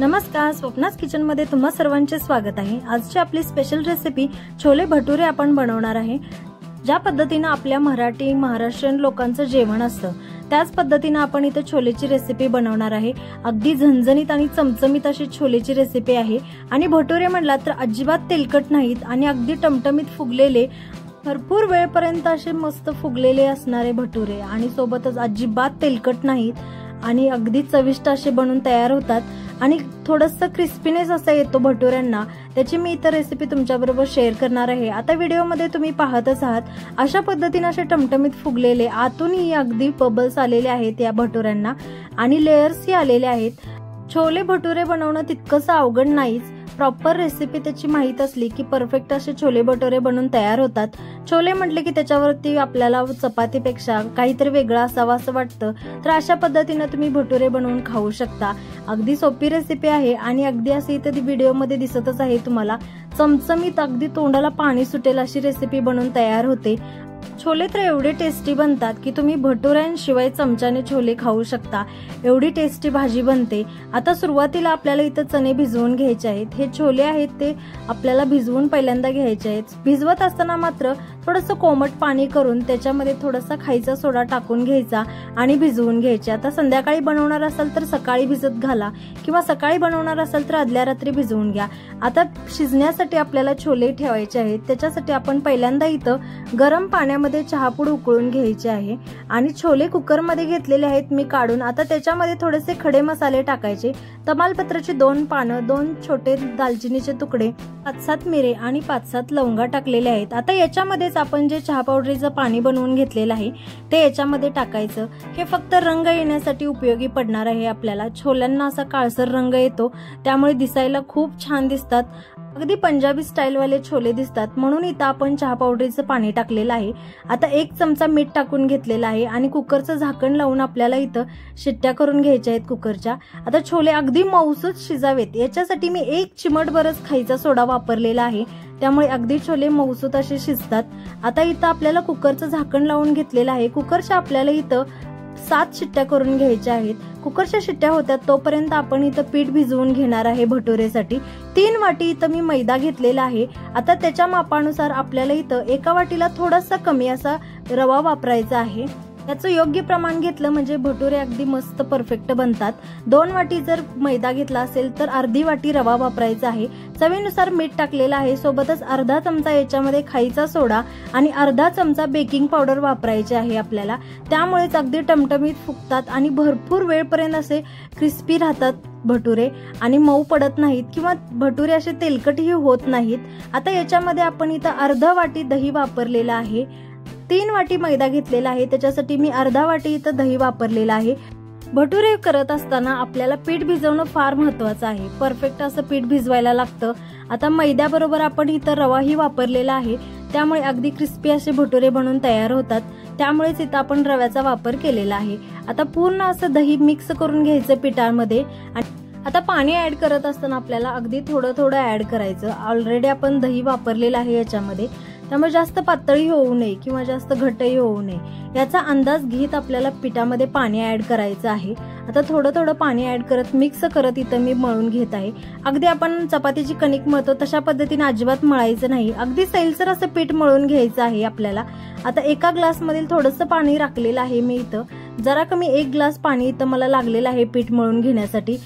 नमस्कार, स्वप्नास किचन मध्ये तुम्हा सर्वांचे स्वागत आहे। आजची आपली स्पेशल रेसिपी छोले भटुरे आपण बनवणार आहे। ज्या पद्धतीने आपल्या महाराष्ट्रीयन लोकांचं जेवण असतं त्याच पद्धतीने आपण इथे छोलेची रेसिपी बनवणार आहे। अगदी झणझणीत आणि चमचमीत अशी छोलेची रेसिपी आहे आणि भटुरे म्हटला तर अजिबात तेलकट नाहीत आणि अगदी टमटमीत फुगलेले, भरपूर वेळपर्यंत असे मस्त फुगलेले असणारे भटुरे आणि सोबतच अजिबात तेलकट नाहीत आणि अगदी चविष्ट असे बनून तयार होतात आणि थोडंसं क्रिस्पीनेस असा येतो भटुऱ्यांना। त्याची मी इतर रेसिपी तुमच्याबरोबर शेअर करणार आहे। आता व्हिडिओमध्ये तुम्ही पाहतच आहात अशा पद्धतीने असे टमटमीत फुगलेले, आतूनही अगदी बबल्स आलेले आहेत या भटुऱ्यांना आणि लेयर्सही आलेले आहेत। छोले भटुरे बनवणं तितकंसं अवघड नाहीच, प्रॉपर रेसिपी त्याची माहित असली की परफेक्ट असे छोले भटुरे बनून तयार होतात। छोले म्हटले की त्याच्यावरती आपल्याला चपातीपेक्षा काहीतरी वेगळं असावं असं वाटतं, तर अशा पद्धतीने तुम्ही भटुरे बनवून खाऊ शकता। अगदी सोपी रेसिपी आहे आणि अगदी अशी इथे व्हिडिओमध्ये दिसतच आहे तुम्हाला चमचमीत, अगदी तोंडाला पाणी सुटेल अशी रेसिपी बनवून तयार होते। छोले तर एवढे टेस्टी बनतात की तुम्ही भटुऱ्यांशिवाय चमच्याने छोले खाऊ शकता, एवढी टेस्टी भाजी बनते। आता सुरुवातीला आपल्याला इथं चणे भिजवून घ्यायचे आहेत। हे छोले आहेत ते आपल्याला भिजवून पहिल्यांदा घ्यायचे आहेत। भिजवत असताना मात्र थोडंसं कोमट पाणी करून त्याच्यामध्ये थोडासा खायचा सोडा टाकून घ्यायचा आणि भिजवून घ्यायचे। आता संध्याकाळी बनवणार असाल तर सकाळी भिजत घाला किंवा सकाळी बनवणार असाल तर आदल्या रात्री भिजवून घ्या। आता शिजण्यासाठी आपल्याला छोले ठेवायचे आहेत, त्याच्यासाठी आपण पहिल्यांदा इथं गरम पाण्यामध्ये चहापूड उकळून घ्यायचे आहे आणि छोले कुकरमध्ये घेतलेले आहेत मी काढून। आता त्याच्यामध्ये थोडेसे खडे मसाले टाकायचे, तमालपत्राची 2 पानं, 2 छोटे दालचिनीचे तुकडे, 5-7 मिरे आणि 5-7 लवंगा टाकलेले आहेत। आता याच्यामध्येच आपण जे चहा पावडरीचं पाणी बनवून घेतलेलं आहे ते याच्यामध्ये टाकायचं। हे फक्त रंग येण्यासाठी उपयोगी पडणार आहे आपल्याला। छोल्यांना असा काळसर रंग येतो त्यामुळे दिसायला खूप छान दिसतात, अगदी पंजाबी स्टाईल वाले छोले दिसतात, म्हणून इथं आपण चहा पावडरीचं पाणी टाकलेलं आहे। आता 1 चमचा मीठ टाकून घेतलेला आहे आणि कुकरचं झाकण लावून आपल्याला इथं शिट्ट्या करून घ्यायच्या आहेत कुकरच्या। आता छोले अगदी मऊसूत शिजावेत याच्यासाठी मी 1 चिमटभरच खायचा सोडा वापरलेला आहे, त्यामुळे अगदी छोले मऊसूत असे शिजतात। आता इथं आपल्याला कुकरचं झाकण लावून घेतलेलं आहे। कुकरच्या आपल्याला इथं 7 शिट्ट्या करून घ्यायच्या आहेत। कुकरच्या शिट्ट्या होत्यात तोपर्यंत आपण इथं पीठ भिजवून घेणार आहे भटुरेसाठी। 3 वाटी इथं मी मैदा घेतलेला आहे। आता त्याच्या मापानुसार आपल्याला इथं 1 वाटीला थोडासा कमी असा रवा वापरायचा आहे। त्याचं योग्य प्रमाण घेतलं म्हणजे भटुरे अगदी मस्त परफेक्ट बनतात। 2 वाटी जर मैदा घेतला असेल तर अर्धी वाटी रवा वापरायचा आहे। चवीनुसार मीठ टाकलेलं आहे, सोबतच अर्धा चमचा याच्यामध्ये खायचा सोडा आणि अर्धा चमचा बेकिंग पावडर वापरायचे आहे आपल्याला। त्यामुळेच अगदी टमटमीत फुगतात आणि भरपूर वेळपर्यंत असे क्रिस्पी राहतात भटुरे आणि मऊ पडत नाहीत किंवा भटुरे असे तेलकटही होत नाहीत। आता याच्यामध्ये आपण इथं अर्धा वाटी दही वापरलेला आहे। 3 वाटी मैदा घेतलेला आहे, त्याच्यासाठी मी अर्धा वाटी इथं दही वापरलेला आहे। भटुरे करत असताना आपल्याला पीठ भिजवणं फार महत्वाचं आहे, परफेक्ट असं पीठ भिजवायला लागतं। आता मैद्याबरोबर आपण इथं रवाही वापरलेला आहे, त्यामुळे अगदी क्रिस्पी असे भटुरे बनून तयार होतात, त्यामुळेच इथं आपण रव्याचा वापर केलेला आहे। आता पूर्ण असं दही मिक्स करून घ्यायचं पिठामध्ये आणि आता पाणी ऍड करत असताना आपल्याला अगदी थोडं थोडं ऍड करायचं। ऑलरेडी आपण दही वापरलेलं आहे याच्यामध्ये, त्यामुळे जास्त पातळी होऊ नये किंवा जास्त घट्टही होऊ नये याचा अंदाज घेत आपल्याला पिठामध्ये पाणी ऍड करायचं आहे। आता थोडं थोडं पाणी ऍड करत मिक्स करत इथं मी मळून घेत आहे। अगदी आपण चपातीची कणिक मळतो तशा पद्धतीने अजिबात मळायचं नाही, अगदी सैलसर असं पीठ मळून घ्यायचं आहे आपल्याला। आता 1 ग्लासमधील थोडंसं पाणी राखलेलं आहे मी इथं, जरा कमी 1 ग्लास पाणी इथं मला लागलेलं आहे पीठ मळून घेण्यासाठी।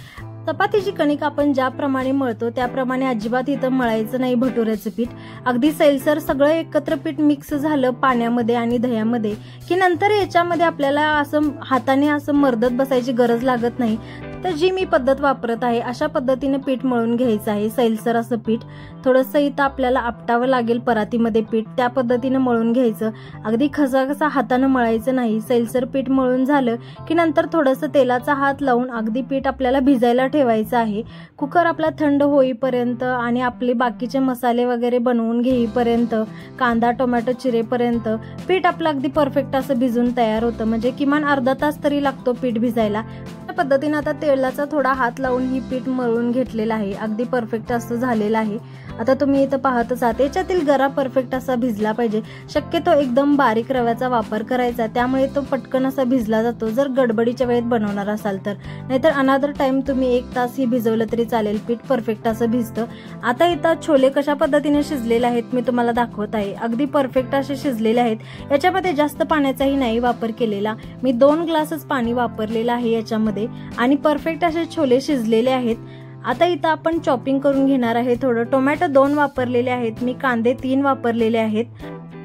चपातीची कणिक आपण ज्याप्रमाणे मळतो त्याप्रमाणे अजिबात इथं मळायचं नाही भटुऱ्याचं पीठ। अगदी सैलसर सगळं एकत्र पीठ मिक्स झालं पाण्यामध्ये आणि दह्यामध्ये की नंतर याच्यामध्ये आपल्याला असं हाताने असं मर्दत बसायची गरज लागत नाही। तर जी मी पद्धत वापरत आहे अशा पद्धतीने पीठ मळून घ्यायचं आहे, सैलसर असं पीठ। थोडंसं इथं आपल्याला आपटावं लागेल परातीमध्ये पीठ, त्या पद्धतीने मळून घ्यायचं। अगदी खसाखसा हाताने मळायचं नाही। सैलसर पीठ मळून झालं की नंतर थोडंसं तेलाचा हात लावून अगदी पीठ आपल्याला भिजायला ठेवायचं आहे। कुकर आपला थंड होईपर्यंत आणि आपले बाकीचे मसाले वगैरे बनवून घेईपर्यंत, कांदा टोमॅटो चिरेपर्यंत पीठ आपलं अगदी परफेक्ट असं भिजून तयार होतं, म्हणजे किमान अर्धा तास तरी लागतो पीठ भिजायला। त्या पद्धतीने आता तेलाचा थोडा हात लावून ही पीठ मळून घेतलेलं आहे, अगदी परफेक्ट असं झालेलं आहे। आता तुम्ही इथं पाहतच आहात याच्यातील गरा परफेक्ट असा भिजला पाहिजे। शक्यतो एकदम बारीक रव्याचा वापर करायचा, त्यामुळे तो पटकन असा भिजला जातो जर गडबडीच्या वेळेत बनवणार असाल तर। नाहीतर अनादर टाइम तुम्ही 1 तास ही भिजवलं तरी चालेल, पीठ परफेक्ट असं भिजतं। आता इथं छोले कशा पद्धतीने शिजलेले आहेत मी तुम्हाला दाखवत आहे। अगदी परफेक्ट असे शिजलेले आहेत। याच्यामध्ये जास्त पाण्याचाही नाही वापर केलेला, मी 2 ग्लासच पाणी वापरलेलं आहे याच्यामध्ये आणि परफेक्ट असे छोले शिजलेले आहेत। आता इथं आपण चॉपिंग करून घेणार आहे। थोडं टोमॅटो 2 वापरलेले आहेत मी, कांदे 3 वापरलेले आहेत।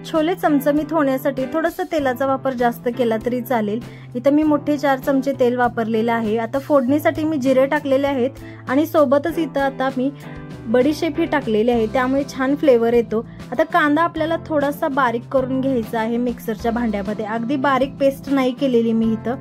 छोले चमचमीत होण्यासाठी थोडंसं तेलाचा वापर जास्त केला तरी चालेल। इथं मी मोठे 4 चमचे तेल वापरलेले आहे। आता फोडणीसाठी मी जिरे टाकलेले आहेत आणि सोबतच इथं आता मी बडीशेप ही टाकलेली आहे, त्यामुळे छान फ्लेवर येतो। आता कांदा आपल्याला थोडासा बारीक करून घ्यायचा आहे मिक्सरच्या भांड्यामध्ये, अगदी बारीक पेस्ट नाही केलेली मी इथं,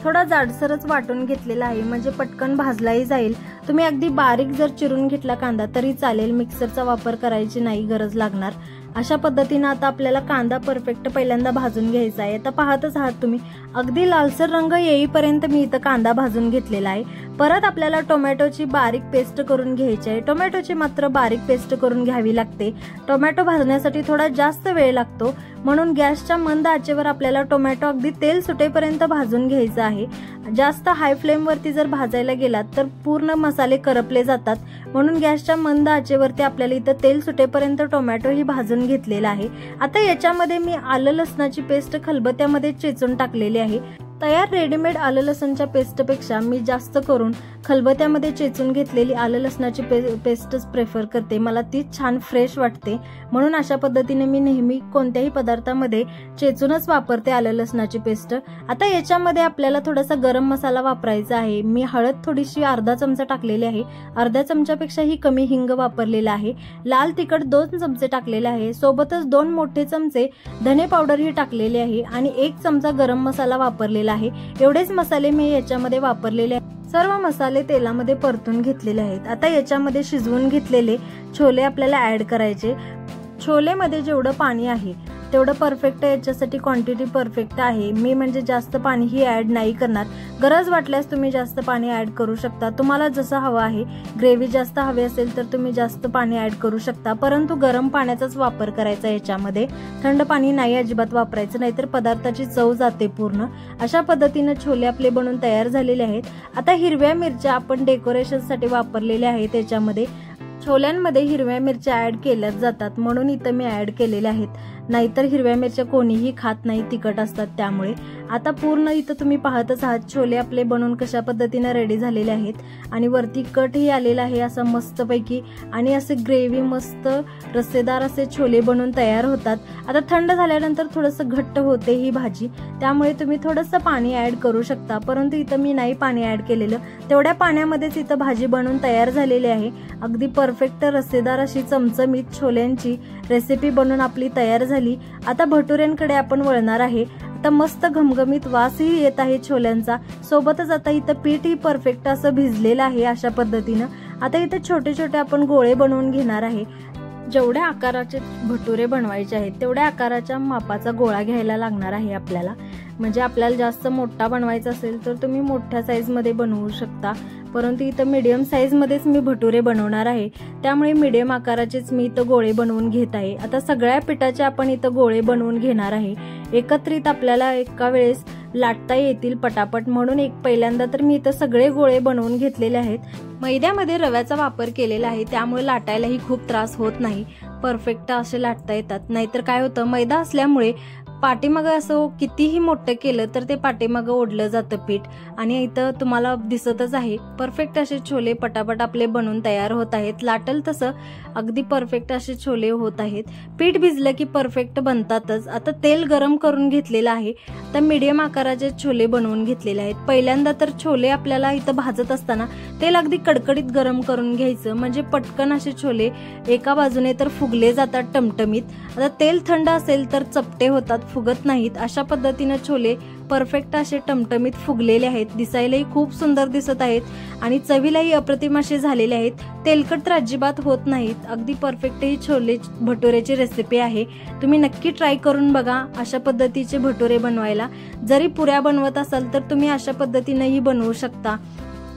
थोडा जाडसरच वाटून घेतलेला आहे म्हणजे पटकन भाजलाही जाईल। तुम्ही अगदी बारीक जर चिरून घेतला कांदा तरी चालेल, मिक्सरचा वापर करायची नाही गरज लागणार। अशा पद्धतीने आता आपल्याला कांदा परफेक्ट पहिल्यांदा भाजून घ्यायचा आहे। आता पाहतच आहात तुम्ही अगदी लालसर रंग येईपर्यंत मी इथं कांदा भाजून घेतलेला आहे। परत आपल्याला टोमॅटोची बारीक पेस्ट करून घ्यायची आहे। टोमॅटोची मात्र बारीक पेस्ट करून घ्यावी लागते। टोमॅटो भाजण्यासाठी थोडा जास्त वेळ लागतो, म्हणून गॅसच्या मंद आचेवर आपल्याला टोमॅटो अगदी तेल सुटेपर्यंत भाजून घ्यायचा आहे। जास्त हाय फ्लेम वरती जर भाजायला गेलात तर पूर्ण मसाले करपले जातात, म्हणून गॅसच्या मंद आचेवरती आपल्याला इथं तेल सुटेपर्यंत टोमॅटो ही भाजून घेतलेला आहे। आता याच्यामध्ये मी आलं लसणाची पेस्ट खलबत्त्यामध्ये चेचून टाकलेली आहे। तयार रेडीमेड आलं लसणच्या पेस्टपेक्षा मी जास्त करून खलबत्त्यामध्ये चेचून घेतलेली आलं लसणाची पेस्टच प्रेफर करते, मला ती छान फ्रेश वाटते, म्हणून अशा पद्धतीने मी नेहमी कोणत्याही पदार्थामध्ये चेचूनच वापरते आलं लसणाची पेस्ट। आता याच्यामध्ये आपल्याला थोडासा गरम मसाला वापरायचा आहे। मी हळद थोडीशी अर्धा चमचा टाकलेली आहे, अर्ध्या चमच्यापेक्षाही कमी हिंग वापरलेला आहे। लाल तिखट 2 चमचे टाकलेले आहे, सोबतच 2 मोठे चमचे धने पावडर ही टाकलेली आहे आणि 1 चमचा गरम मसाला वापरलेला आहे। एवढेच मसाले मी याच्यामध्ये वापरलेले आहेत। सर्व मसाले तेलामध्ये परतून घेतलेले आहेत। आता याच्यामध्ये शिजवून घेतलेले छोले आपल्याला ऍड करायचे। छोलेमध्ये जेवढं पाणी आहे तेवढं परफेक्ट, याच्यासाठी क्वांटिटी परफेक्ट आहे। मी म्हणजे जास्त पाणीही ऍड नाही करणार, गरज वाटल्यास तुम्ही जास्त पाणी ऍड करू शकता, तुम्हाला जसं हवं आहे। ग्रेव्ही जास्त हवी असेल तर तुम्ही जास्त पाणी ऍड करू शकता, परंतु गरम पाण्याचाच वापर करायचा याच्यामध्ये, थंड पाणी नाही अजिबात वापरायचं, नाहीतर पदार्थाची चव जाते पूर्ण। अशा पद्धतीने छोले आपले बनून तयार झालेले आहेत। आता हिरव्या मिरच्या आपण डेकोरेशनसाठी वापरलेल्या आहेत। त्याच्यामध्ये छोल्यांमध्ये हिरव्या मिरच्या ऍड केल्या जातात, म्हणून इथं मी ऍड केलेल्या आहेत, नाहीतर हिरव्या मिरच्या कोणीही खात नाही, तिखट असतात त्यामुळे। आता पूर्ण इथं तुम्ही पाहतच आहात छोले आपले बनवून कशा पद्धतीने रेडी झालेले आहेत आणि वरती कटही आलेला आहे असं मस्तपैकी, आणि असे ग्रेव्ही मस्त रस्सेदार असे छोले बनवून तयार होतात। आता थंड झाल्यानंतर थोडंसं घट्ट होते ही भाजी, त्यामुळे तुम्ही थोडंसं पाणी ऍड करू शकता, परंतु इथं मी नाही पाणी ऍड केलेलं, तेवढ्या पाण्यामध्येच इथं भाजी बनवून तयार झालेली आहे। अगदी परफेक्ट रस्सेदार अशी चमचमीत छोल्यांची रेसिपी बनवून आपली तयार झाली। आता भटुऱ्यांकडे आपण वळणार आहे। आता मस्त घमघमीत वासही येत आहे छोल्यांचा, सोबतच आता इथं पीठही परफेक्ट असं भिजलेलं आहे अशा पद्धतीनं। आता इथं छोटे छोटे आपण गोळे बनवून घेणार आहे। जेवढ्या आकाराचे भटुरे बनवायचे आहेत तेवढ्या आकाराच्या मापाचा गोळा घ्यायला लागणार आहे आपल्याला, म्हणजे आपल्याला जास्त मोठा बनवायचा असेल तर तुम्ही मोठ्या साईज मध्ये बनवू शकता, परंतु इथं मीडियम साईज मध्येच मी भटुरे बनवणार आहे, त्यामुळे मीडियम आकाराचेच मी इथं गोळे बनवून घेत आहे। आता सगळ्या पिठाचे आपण इथं गोळे बनवून घेणार आहे, एकत्रित आपल्याला एका वेळेस लाटता येतील पटापट, म्हणून पहिल्यांदा तर मी इथं सगळे गोळे बनवून घेतलेले आहेत। मैद्यामध्ये रव्याचा वापर केलेला आहे, त्यामुळे लाटायलाही खूप त्रास होत नाही, परफेक्ट असे लाटता येतात। नाहीतर काय होतं, मैदा असल्यामुळे पाठीमागं असं कितीही मोठं केलं तर ते पाठीमागं ओढलं जातं पीठ, आणि इथं तुम्हाला दिसतच आहे परफेक्ट असे छोले पटापट आपले बनवून तयार होत आहेत। लाटल तसं अगदी परफेक्ट असे छोले होत आहेत। पीठ भिजलं की परफेक्ट बनतातच। आता तेल गरम करून घेतलेलं आहे, तर मीडियम आकाराचे छोले बनवून घेतलेले आहेत। पहिल्यांदा तर छोले आपल्याला इथं भाजत असताना तेल अगदी कडकडीत गरम करून घ्यायचं, म्हणजे पटकन असे छोले एका बाजूने तर फुगले जातात टमटमीत। आता तेल थंड असेल तर चपटे होतात, फुगत नाहीत। अशा पद्धतीने छोले परफेक्ट असे टमटमीत फुगलेले आहेत, दिसायलाही खूप सुंदर दिसत आहेत आणि चवीलाही अप्रतिम असे झालेले आहेत। तेलकट तर अजिबात होत नाहीत, अगदी परफेक्ट ही छोले भटुरेची रेसिपी आहे, तुम्ही नक्की ट्राय करून बघा अशा पद्धतीचे भटुरे बनवायला। जरी पुऱ्या बनवत असाल तर तुम्ही अशा पद्धतीनेही बनवू शकता।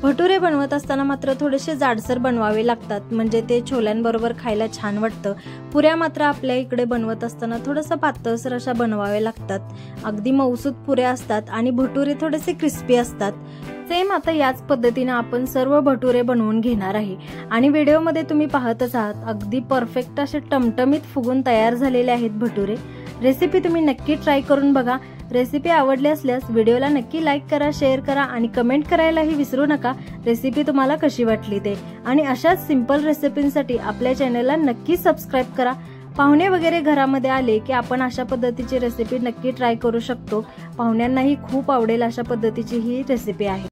भटुरे बनवत असताना मात्र थोडेसे जाडसर बनवावे लागतात, म्हणजे ते छोल्यांबरोबर खायला छान वाटतं। पुऱ्या मात्र आपल्या इकडे बनवत असताना थोडंसं पातळसर अशा बनवाव्या लागतात। अगदी मऊसूत पुऱ्या असतात आणि भटुरे थोडेसे क्रिस्पी असतात। सेम आता याच पद्धतीने आपण सर्व भटुरे बनवून घेणार आहे आणि व्हिडिओमध्ये तुम्ही पाहतच आहात अगदी परफेक्ट असे टमटमीत फुगून तयार झालेले आहेत भटुरे। रेसिपी तुम्ही नक्की ट्राय करून बघा। रेसिपी आवडली असल्यास व्हिडिओला नक्की लाईक करा, शेअर करा आणि कमेंट करायलाही विसरू नका रेसिपी तुम्हाला कशी वाटली ते। आणि अशाच सिंपल रेसिपींसाठी आपल्या चॅनलला नक्की सबस्क्राईब करा। पाहुणे वगैरे घरामध्ये आले की आपण अशा पद्धतीची रेसिपी नक्की ट्राय करू शकतो। पाहुण्यांनाही खूप आवडेल अशा पद्धतीची ही रेसिपी आहे।